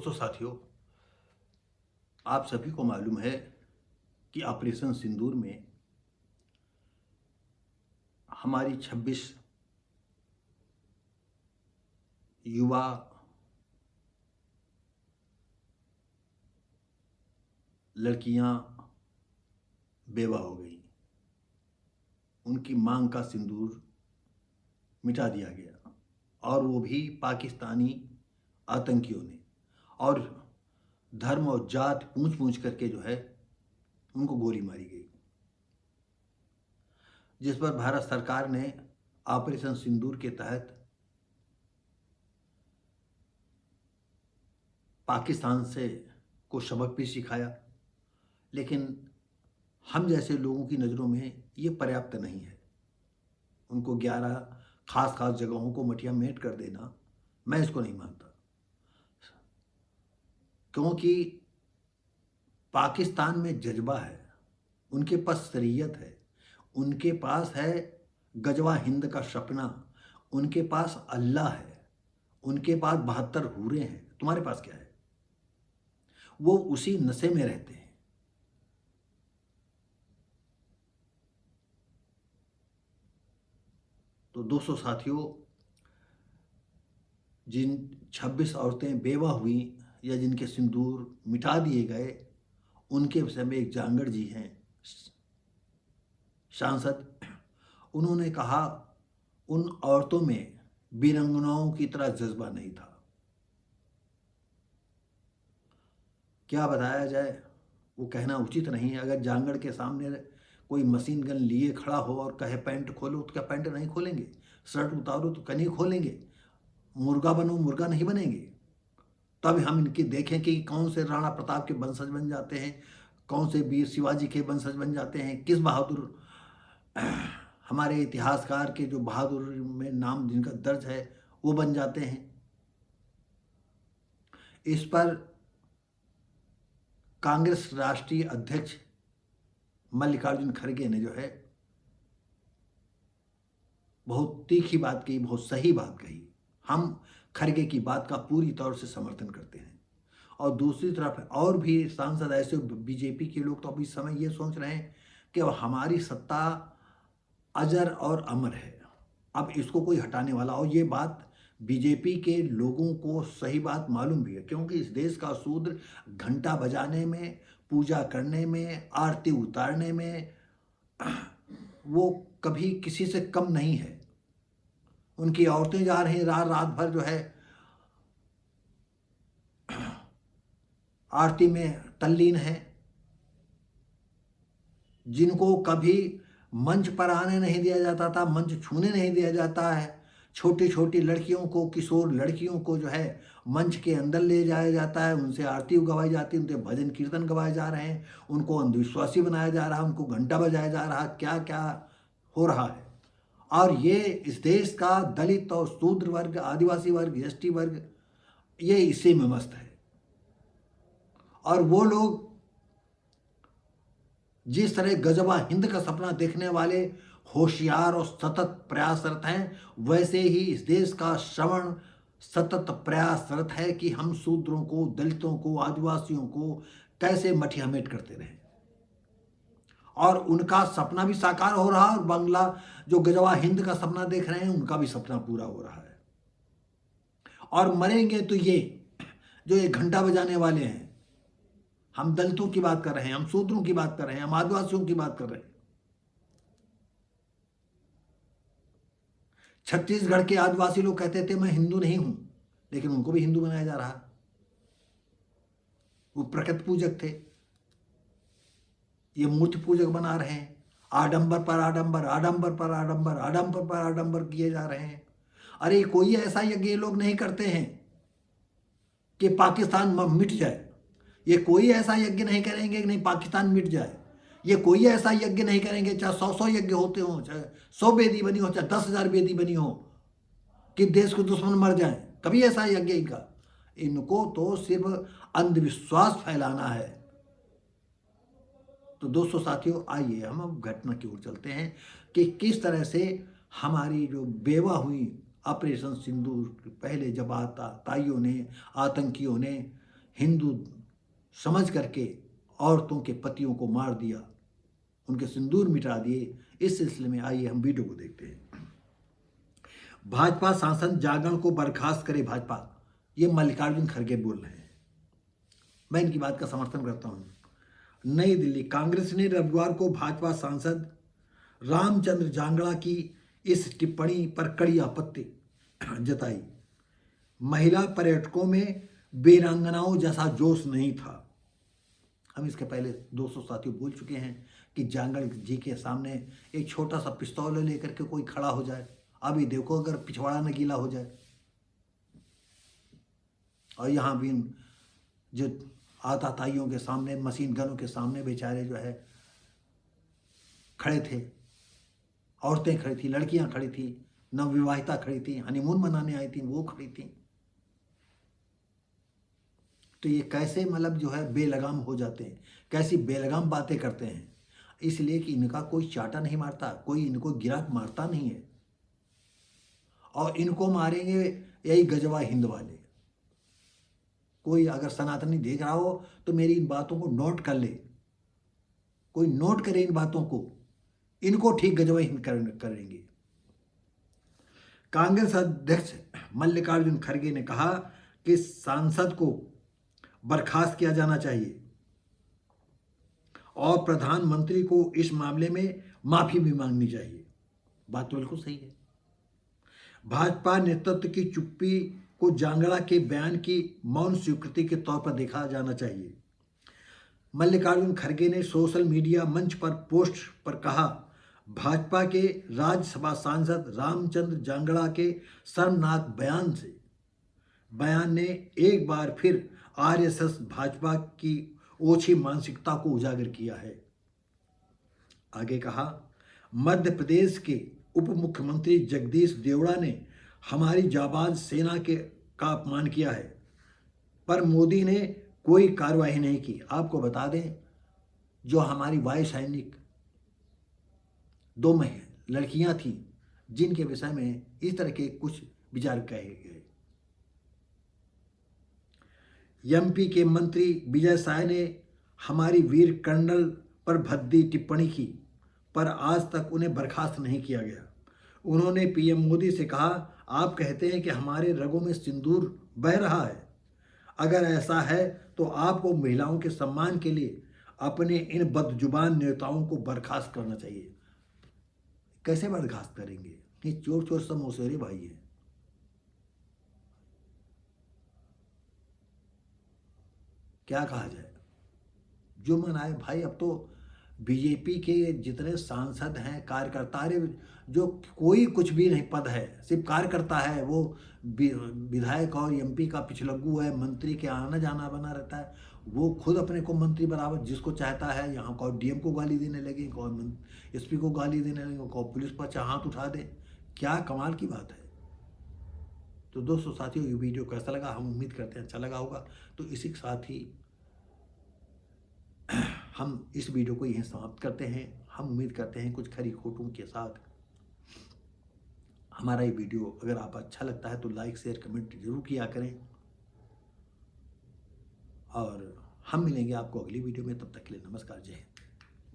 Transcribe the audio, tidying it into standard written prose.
दोस्तों साथियों, आप सभी को मालूम है कि ऑपरेशन सिंदूर में हमारी 26 युवा लड़कियां बेवा हो गई। उनकी मांग का सिंदूर मिटा दिया गया और वो भी पाकिस्तानी आतंकियों ने, और धर्म और जात पूछ पूछ करके जो है उनको गोली मारी गई, जिस पर भारत सरकार ने ऑपरेशन सिंदूर के तहत पाकिस्तान से को सबक भी सिखाया। लेकिन हम जैसे लोगों की नज़रों में ये पर्याप्त नहीं है। उनको 11 खास जगहों को मटिया मेट कर देना, मैं इसको नहीं मानता, क्योंकि पाकिस्तान में जज्बा है, उनके पास शरीयत है, उनके पास है गजवा हिंद का सपना, उनके पास अल्लाह है, उनके पास 72 हूरें हैं। तुम्हारे पास क्या है? वो उसी नशे में रहते हैं। तो दोस्तों साथियों, जिन 26 औरतें बेवा हुई या जिनके सिंदूर मिटा दिए गए, उनके विषय में एक जांगड़ जी हैं सांसद, उन्होंने कहा उन औरतों में वीरांगनाओं की तरह जज्बा नहीं था। क्या बताया जाए, वो कहना उचित नहीं है। अगर जांगड़ के सामने कोई मशीन गन लिए खड़ा हो और कहे पैंट खोलो, तो क्या पैंट नहीं खोलेंगे? शर्ट उतारो तो कहीं खोलेंगे? मुर्गा बनो, मुर्गा नहीं बनेंगे। तब हम इनकी देखें कि कौन से राणा प्रताप के वंशज बन जाते हैं, कौन से वीर शिवाजी के वंशज बन जाते हैं, किस बहादुर हमारे इतिहासकार के जो बहादुर में नाम जिनका दर्ज है वो बन जाते हैं। इस पर कांग्रेस राष्ट्रीय अध्यक्ष मल्लिकार्जुन खड़गे ने जो है बहुत तीखी बात कही, बहुत सही बात कही। हम खड़गे की बात का पूरी तौर से समर्थन करते हैं। और दूसरी तरफ और भी सांसद ऐसे बीजेपी के लोग तो अभी इस समय ये सोच रहे हैं कि अब हमारी सत्ता अजर और अमर है, अब इसको कोई हटाने वाला। और ये बात बीजेपी के लोगों को सही बात मालूम भी है, क्योंकि इस देश का शूद्र घंटा बजाने में, पूजा करने में, आरती उतारने में वो कभी किसी से कम नहीं है। उनकी औरतें जा रही हैं रात रात भर जो है आरती में तल्लीन है, जिनको कभी मंच पर आने नहीं दिया जाता था, मंच छूने नहीं दिया जाता है। छोटी छोटी लड़कियों को, किशोर लड़कियों को जो है मंच के अंदर ले जाया जाता है, उनसे आरती गवाई जाती है, उनसे भजन कीर्तन गवाए जा रहे हैं, उनको अंधविश्वासी बनाया जा रहा है, उनको घंटा बजाया जा रहा है, क्या क्या हो रहा है। और ये इस देश का दलित और शूद्र वर्ग, आदिवासी वर्ग, एसटी वर्ग, ये इसी में मस्त है। और वो लोग जिस तरह गजबा हिंद का सपना देखने वाले होशियार और सतत प्रयासरत हैं, वैसे ही इस देश का श्रवण सतत प्रयासरत है कि हम शूद्रों को, दलितों को, आदिवासियों को कैसे मठियामेट करते रहें। और उनका सपना भी साकार हो रहा है, और बांग्ला जो गजवा हिंद का सपना देख रहे हैं उनका भी सपना पूरा हो रहा है। और मरेंगे तो ये जो ये घंटा बजाने वाले हैं, हम दलितों की बात कर रहे हैं, हम शूद्रों की बात कर रहे हैं, हम आदिवासियों की बात कर रहे हैं। छत्तीसगढ़ के आदिवासी लोग कहते थे मैं हिंदू नहीं हूं, लेकिन उनको भी हिंदू बनाया जा रहा। वो प्रकृति पूजक थे, ये मूर्ति पूजक बना रहे हैं। आडंबर पर आडंबर, आडंबर पर आडंबर, आडंबर पर आडंबर किए जा रहे हैं। अरे कोई ऐसा यज्ञ ये लोग नहीं करते हैं कि पाकिस्तान मिट जाए। ये कोई ऐसा यज्ञ नहीं करेंगे कि नहीं पाकिस्तान मिट जाए। ये कोई ऐसा यज्ञ नहीं करेंगे, चाहे 100 यज्ञ होते हो, चाहे 100 बेदी बनी हो, चाहे 10,000 बेदी बनी हो, कि देश के दुश्मन मर जाएं। कभी ऐसा यज्ञ इनका, इनको तो सिर्फ अंधविश्वास फैलाना है। तो दोस्तों साथियों, आइए हम अब घटना की ओर चलते हैं कि किस तरह से हमारी जो बेवा हुई ऑपरेशन सिंदूर पहले जब ताइयों ने, आतंकियों ने हिंदू समझ करके औरतों के पतियों को मार दिया, उनके सिंदूर मिटा दिए। इस सिलसिले में आइए हम वीडियो को देखते हैं। भाजपा सांसद जागरण को बर्खास्त करे भाजपा, ये मल्लिकार्जुन खड़गे बोल रहे हैं। मैं इनकी बात का समर्थन करता हूं। नई दिल्ली, कांग्रेस ने रविवार को भाजपा सांसद रामचंद्र जांगड़ा की इस टिप्पणी पर कड़ी आपत्ति जताई। महिला पर्यटकों में वीरांगनाओं जैसा जोश नहीं था। हम इसके पहले 200 साथियों बोल चुके हैं कि जांगड़ जी के सामने एक छोटा सा पिस्तौल लेकर के कोई खड़ा हो जाए, अभी देखो अगर पिछवाड़ा न गीला हो जाए। और यहाँ भी जो आताताइयों के सामने, मशीन गनों के सामने बेचारे जो है खड़े थे, औरतें खड़ी थी, लड़कियां खड़ी थी, नवविवाहिता खड़ी थी, हनीमून मनाने आई थी, वो खड़ी थी। तो ये कैसे मतलब जो है बेलगाम हो जाते हैं, कैसी बेलगाम बातें करते हैं, इसलिए कि इनका कोई चाटा नहीं मारता, कोई इनको गिराक मारता नहीं है। और इनको मारेंगे यही गजवा हिंद वाले। कोई अगर सनातनी देख रहा हो तो मेरी इन बातों को नोट कर ले, कोई नोट करे इन बातों को, इनको ठीक गजवा हिंद करेंगे। कांग्रेस अध्यक्ष मल्लिकार्जुन खड़गे ने कहा कि सांसद को बर्खास्त किया जाना चाहिए और प्रधानमंत्री को इस मामले में माफी भी मांगनी चाहिए। बात तो बिल्कुल सही है। भाजपा नेतृत्व की चुप्पी को जांगड़ा के बयान की मौन स्वीकृति के तौर पर देखा जाना चाहिए। मल्लिकार्जुन खड़गे ने सोशल मीडिया मंच पर पोस्ट पर कहा, भाजपा के राज्यसभा सांसद रामचंद्र जांगड़ा के शर्मनाक बयान ने एक बार फिर आरएसएस भाजपा की ओछी मानसिकता को उजागर किया है। आगे कहा, मध्य प्रदेश के उप मुख्यमंत्री जगदीश देवड़ा ने हमारी जाबाज सेना का अपमान किया है, पर मोदी ने कोई कार्रवाई नहीं की। आपको बता दें, जो हमारी वायु सैनिक 2 लड़कियां थीं, जिनके विषय में इस तरह के कुछ विचार कहे गए। एमपी के मंत्री विजय साय ने हमारी वीर कर्नल पर भद्दी टिप्पणी की, पर आज तक उन्हें बर्खास्त नहीं किया गया। उन्होंने पीएम मोदी से कहा, आप कहते हैं कि हमारे रगों में सिंदूर बह रहा है। अगर ऐसा है तो आपको महिलाओं के सम्मान के लिए अपने इन बदजुबान नेताओं को बर्खास्त करना चाहिए। कैसे बर्खास्त करेंगे? ये चोर चोर सब मौसेरे भाई हैं। क्या कहा जाए, जो मन आए भाई। अब तो बीजेपी के जितने सांसद हैं, कार्यकर्ता, जो कोई कुछ भी नहीं पद है, सिर्फ कार्यकर्ता है, वो विधायक और एमपी का पिछलग्गू है, मंत्री के आना जाना बना रहता है। वो खुद अपने को मंत्री बराबर जिसको चाहता है, यहाँ को डीएम को गाली देने लगे, कौन एसपी को गाली देने लगे, कौन पुलिस पर हाथ उठा दे। क्या कमाल की बात है। तो दोस्तों साथियों, ये वीडियो कैसा लगा? हम उम्मीद करते हैं अच्छा लगा होगा। तो इसी के साथ ही हम इस वीडियो को यहीं समाप्त करते हैं। हम उम्मीद करते हैं कुछ खरी खोटों के साथ हमारा ये वीडियो अगर आप अच्छा लगता है तो लाइक शेयर कमेंट जरूर किया करें। और हम मिलेंगे आपको अगली वीडियो में, तब तक के लिए नमस्कार, जय हिंद।